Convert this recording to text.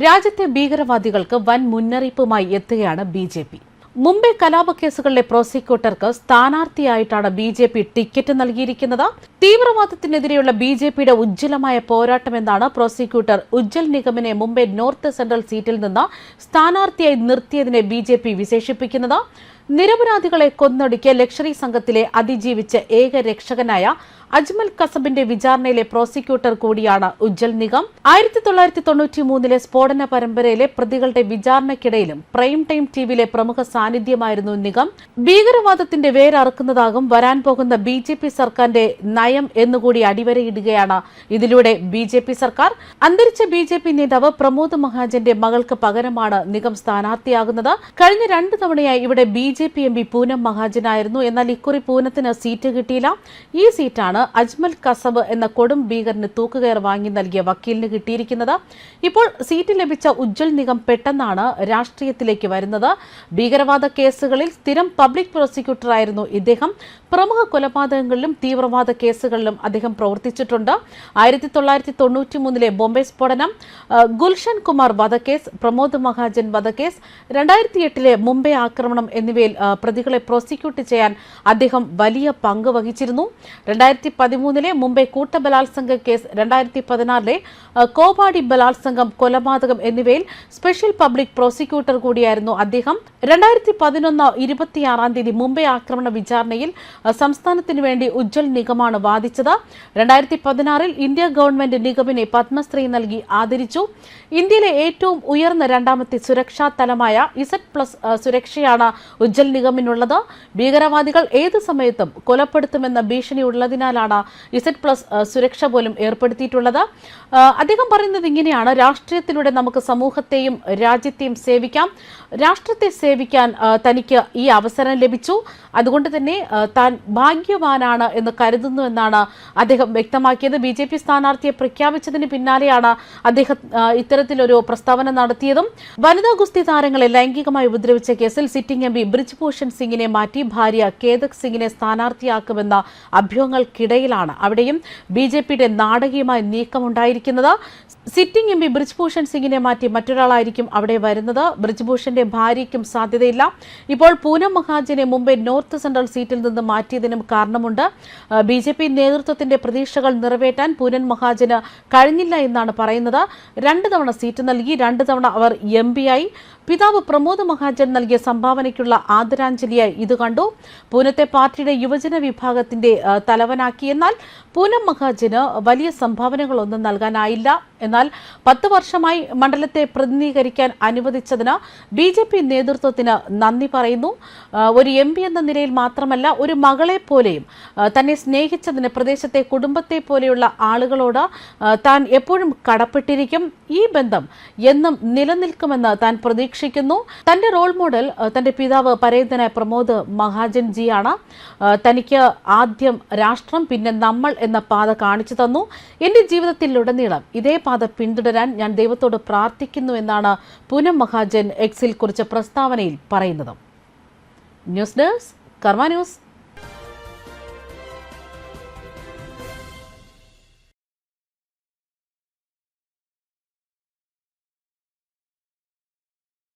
രാജ്യത്തെ ഭീകരവാദികൾക്ക് വൻ മുന്നറിയിപ്പുമായി എത്തുകയാണ് ബി.ജെ.പി. മുംബൈ കലാപക്കേസുകളിലെ പ്രോസിക്യൂട്ടർക്ക് സ്ഥാനാർത്ഥിയായിട്ടാണ് ബി.ജെ.പി. ടിക്കറ്റ് നൽകിയിരിക്കുന്നത്. തീവ്രവാദത്തിനെതിരെയുള്ള ബി.ജെ.പിയുടെ ഉജ്ജ്വലമായ പോരാട്ടമെന്നാണ് പ്രോസിക്യൂട്ടർ ഉജ്ജൽ നിഗമിനെ മുംബൈ നോർത്ത് സെൻട്രൽ സീറ്റിൽ നിന്ന് സ്ഥാനാർത്ഥിയായി നിർത്തിയതിനെ ബി.ജെ.പി. വിശേഷിപ്പിക്കുന്നത്. നിരപരാധികളെ കൊന്നൊടുക്കിയ ലക്ഷറി സംഘത്തിലെ അതിജീവിച്ച ഏക രക്ഷകനായ അജ്മൽ കസബിന്റെ വിചാരണയിലെ പ്രോസിക്യൂട്ടർ കൂടിയാണ് ഉജ്ജൽ നിഗം. 1993 സ്ഫോടന പരമ്പരയിലെ പ്രതികളുടെ വിചാരണയ്ക്കിടയിലും പ്രൈം ടൈം ടിവിയിലെ പ്രമുഖ സാന്നിധ്യമായിരുന്നു നിഗം. ഭീകരവാദത്തിന്റെ വേരറുക്കുന്നതാകും വരാൻ പോകുന്ന ബി.ജെ.പി. സർക്കാരിന്റെ നയം എന്നുകൂടി അടിവരയിടുകയാണ് ഇതിലൂടെ ബി.ജെ.പി. സർക്കാർ. അന്തരിച്ച ബി.ജെ.പി. നേതാവ് പ്രമോദ് മഹാജന്റെ മകൾക്ക് പകരമാണ് നിഗം സ്ഥാനാർത്ഥിയാകുന്നത്. കഴിഞ്ഞ 2 തവണയായി ഇവിടെ ബി.ജെ.പി. എം പി പൂനം മഹാജനായിരുന്നു. എന്നാൽ ഇക്കുറി പൂനത്തിന് സീറ്റ് കിട്ടിയില്ല. ഈ സീറ്റാണ് അജ്മൽ കസബ് എന്ന കൊടും ഭീകരന് തൂക്കുകയർ വാങ്ങി നൽകിയ വക്കീലിന് കിട്ടിയിരിക്കുന്നത്. ഇപ്പോൾ സീറ്റ് ലഭിച്ച ഉജ്ജൽ നിഗം പെട്ടെന്നാണ് രാഷ്ട്രീയത്തിലേക്ക് വരുന്നത്. ഭീകരവാദ കേസുകളിൽ സ്ഥിരം പബ്ലിക് പ്രോസിക്യൂട്ടറായിരുന്നു ഇദ്ദേഹം. പ്രമുഖ കൊലപാതകങ്ങളിലും തീവ്രവാദ കേസുകളിലും അദ്ദേഹം പ്രവർത്തിച്ചിട്ടുണ്ട്. 1993 ബോംബെ സ്ഫോടനം, ഗുൽഷൻ കുമാർ വധക്കേസ്, പ്രമോദ് മഹാജൻ വധക്കേസ്, 2008 മുംബൈ ആക്രമണം എന്നിവയിൽ പ്രതികളെ പ്രോസിക്യൂട്ട് ചെയ്യാൻ അദ്ദേഹം വലിയ പങ്ക് വഹിച്ചിരുന്നു. 2013 മുംബൈ കൂട്ടബലാത്സംഗ കേസ്, 2016 കോവാടി ബലാത്സംഗം, കൊലപാതകം എന്നിവയിൽ സ്പെഷ്യൽ പബ്ലിക് പ്രോസിക്യൂട്ടർ കൂടിയായിരുന്നു അദ്ദേഹം. 2011 26 മുംബൈ ആക്രമണ വിചാരണയിൽ സംസ്ഥാനത്തിനു വേണ്ടി ഉജ്ജൽ നിഗമാണ് വാദിച്ചത്. 2016 ഇന്ത്യ ഗവൺമെന്റ് നിഗമിനെ പത്മശ്രീ നൽകി ആദരിച്ചു. ഇന്ത്യയിലെ ഏറ്റവും ഉയർന്ന 2ാമത്തെ സുരക്ഷാ തലമായ Z+ സുരക്ഷയാണ് ഉജ്ജൽ നിഗമിനുള്ളത്. ഭീകരവാദികൾ ഏതു സമയത്തും കൊലപ്പെടുത്തുമെന്ന ഭീഷണി ഉള്ളതിനാലാണ് Z+ സുരക്ഷ പോലും ഏർപ്പെടുത്തിയിട്ടുള്ളത്. അദ്ദേഹം പറയുന്നത് ഇങ്ങനെയാണ്: രാഷ്ട്രീയത്തിലൂടെ നമുക്ക് സമൂഹത്തെയും രാജ്യത്തെയും സേവിക്കാം. രാഷ്ട്രത്തെ സേവിക്കാൻ തനിക്ക് ഈ അവസരം ലഭിച്ചു. അതുകൊണ്ട് തന്നെ താൻ ഭാഗ്യവാനാണ് എന്ന് കരുതുന്നു എന്നാണ് അദ്ദേഹം വ്യക്തമാക്കിയത്. ബി.ജെ.പി. സ്ഥാനാർത്ഥിയെ പ്രഖ്യാപിച്ചതിന് പിന്നാലെയാണ് അദ്ദേഹം ഇത്തരത്തിലൊരു പ്രസ്താവന നടത്തിയതും. വനിതാ ഗുസ്തി താരങ്ങളെ ലൈംഗികമായി ഉപദ്രവിച്ച കേസിൽ സിറ്റിംഗ് എം പി ബ്രിജ്ഭൂഷൺ സിംഗിനെ മാറ്റി ഭാര്യ കേതക് സിംഗിനെ സ്ഥാനാർത്ഥിയാക്കുമെന്ന അഭ്യൂഹങ്ങൾക്കിടയിലാണ് അവിടെയും ബി.ജെ.പിയുടെ നാടകീയമായ നീക്കമുണ്ടായിരിക്കുന്നത്. സിറ്റിംഗ് എം പി ബ്രിജ്ഭൂഷൺ സിംഗിനെ മാറ്റി മറ്റൊരാളായിരിക്കും അവിടെ വരുന്നത്. ബ്രിജ്ഭൂഷന്റെ ഭാര്യയ്ക്കും സാധ്യതയില്ല. ഇപ്പോൾ പൂനം മഹാജനെ മുംബൈ നോർത്ത് സെൻട്രൽ സീറ്റിൽ നിന്ന് മാറ്റിയതിനും കാരണമുണ്ട്. ബി.ജെ.പി. നേതൃത്വത്തിന്റെ പ്രതീക്ഷകൾ നിറവേറ്റാൻ പൂനം മഹാജന് കഴിഞ്ഞില്ല എന്നാണ് പറയുന്നത്. 2 തവണ സീറ്റ് നൽകി, 2 തവണ അവർ എം പിയായി. പിതാവ് പ്രമോദ് മഹാജൻ നൽകിയ സംഭാവനയ്ക്കുള്ള ആദരാഞ്ജലിയായി ഇത് കണ്ടു. പൂനത്തെ പാർട്ടിയുടെ യുവജന വിഭാഗത്തിന്റെ തലവനാക്കി. എന്നാൽ പൂനം മഹാജന് വലിയ സംഭാവനകളൊന്നും നൽകാനായില്ല. എന്നാൽ 10 വർഷമായി മണ്ഡലത്തെ പ്രതിനിധീകരിക്കാൻ അനുവദിച്ചതിന് ബി.ജെ.പി. നേതൃത്വത്തിന് നന്ദി പറയുന്നു. ഒരു എം പി എന്ന നിലയിൽ മാത്രമല്ല, ഒരു മകളെ പോലെയും തന്നെ സ്നേഹിച്ചതിന് പ്രദേശത്തെ കുടുംബത്തെ പോലെയുള്ള ആളുകളോട് താൻ എപ്പോഴും കടപ്പെട്ടിരിക്കും. ഈ ബന്ധം എന്നും നിലനിൽക്കുമെന്ന് താൻ പ്രതീക്ഷിക്കുന്നു. തന്റെ റോൾ മോഡൽ തന്റെ പിതാവ് പരേതനായ പ്രമോദ് മഹാജൻ ജിയാണ്. തനിക്ക് ആദ്യം രാഷ്ട്രം, പിന്നെ നമ്മൾ എന്ന പാത കാണിച്ചു തന്നു. എന്റെ ജീവിതത്തിലുടനീളം ഇതേ പാത പിന്തുടരാൻ ഞാൻ ദൈവത്തോട് പ്രാർത്ഥിക്കുന്നു എന്നാണ് പൂനം മഹാജൻ എക്സിൽ കുറിച്ച പ്രസ്താവനയിൽ പറയുന്നത്. ന്യൂസ് ഡെസ്ക് കർമ്മ ന്യൂസ്.